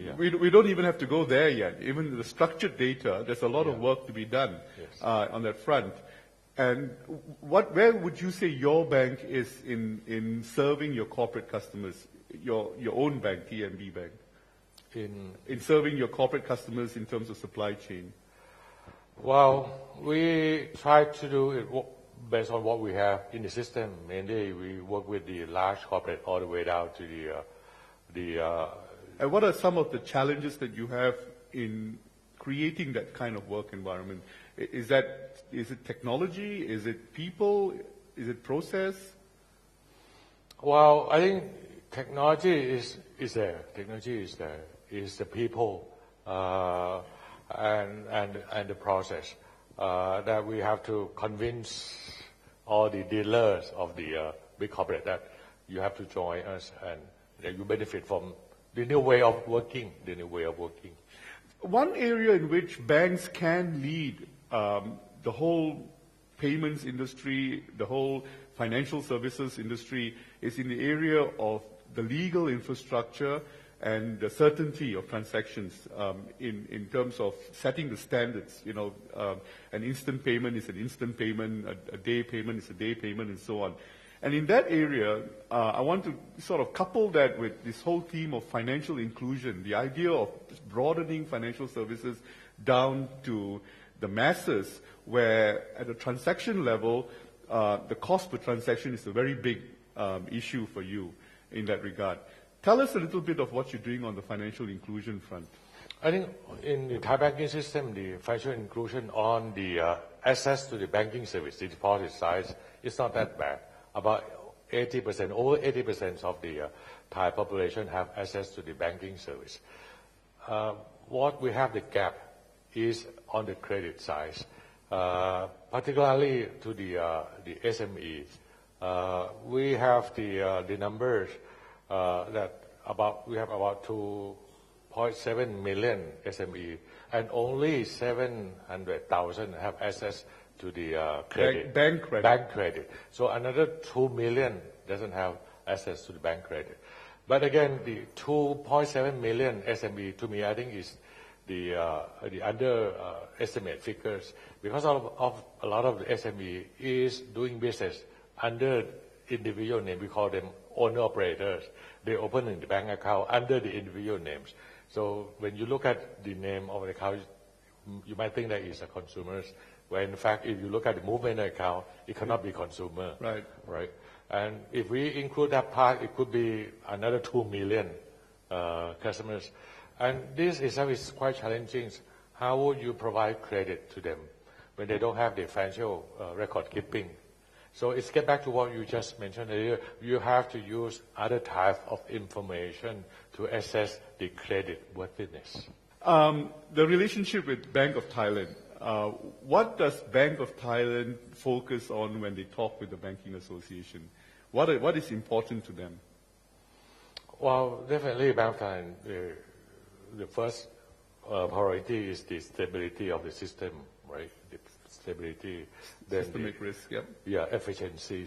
Yeah. We don't even have to go there yet. Even the structured data, there's a lot of work to be done on that front. And where would you say your bank is in serving your corporate customers, your own bank, TMB Bank, in serving your corporate customers in terms of supply chain? Well, we try to do it based on what we have in the system. Mainly, we work with the large corporate all the way down to And what are some of the challenges that you have in creating that kind of work environment? Is it technology? Is it people? Is it process? Well, I think technology is there. Technology is there. It's the people and the process that we have to convince all the dealers of the big corporate that you have to join us and that you benefit from the new way of working. One area in which banks can lead the whole payments industry, the whole financial services industry, is in the area of the legal infrastructure and the certainty of transactions in terms of setting the standards. An instant payment is an instant payment, a day payment is a day payment, and so on. And in that area, I want to sort of couple that with this whole theme of financial inclusion, the idea of broadening financial services down to the masses, where at a transaction level, the cost per transaction is a very big issue for you in that regard. Tell us a little bit of what you're doing on the financial inclusion front. I think in the Thai banking system, the financial inclusion on the access to the banking service, the deposit side, is not that bad. About 80%, over 80% of the Thai population have access to the banking service. What we have the gap is on the credit side, particularly to the SMEs. We have the numbers that we have about 2.7 million SME, and only 700,000 have access to the credit. Bank credit. So another 2 million doesn't have access to the bank credit. But again, the 2.7 million SME, to me, I think is the underestimate figures, because of a lot of the SME is doing business under individual name. We call them owner operators. They open in the bank account under the individual names. So when you look at the name of the account, you might think that it's a consumer's, where in fact, if you look at the movement account, it cannot be consumer. Right. And if we include that part, it could be another 2 million customers. And this is quite challenging. How would you provide credit to them when they don't have the financial record keeping? So it's get back to what you just mentioned earlier. You have to use other types of information to assess the credit worthiness. The relationship with Bank of Thailand. What does Bank of Thailand focus on when they talk with the Banking Association? What is important to them? Well, definitely Bank of Thailand, the first priority is the stability of the system, right? The stability. Systemic risk, yep. Yeah, efficiency.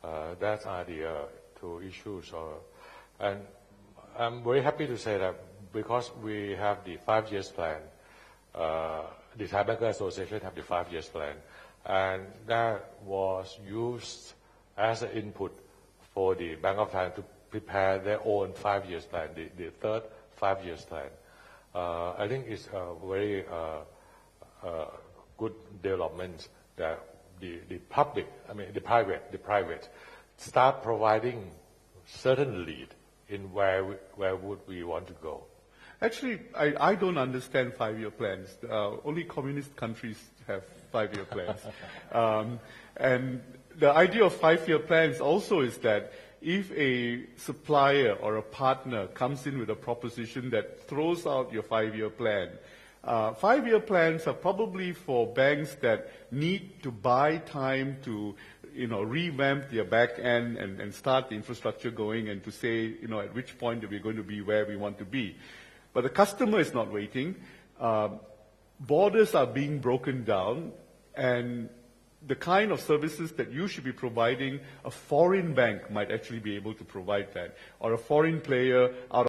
That are the two issues. And I'm very happy to say that because we have the 5 years plan, the Thai Banker Association have the 5 years plan, and that was used as an input for the Bank of Thailand to prepare their own 5 years plan, the third 5 years plan. I think it's a very good development that the public, the private, start providing certain lead in where would we want to go. Actually, I don't understand 5-year plans. Only communist countries have 5-year plans. And the idea of 5-year plans also is that if a supplier or a partner comes in with a proposition that throws out your 5-year plan, 5-year plans are probably for banks that need to buy time to revamp their back end and start the infrastructure going, and to say, at which point are we going to be where we want to be. But the customer is not waiting. Borders are being broken down, and the kind of services that you should be providing, a foreign bank might actually be able to provide that, or a foreign player out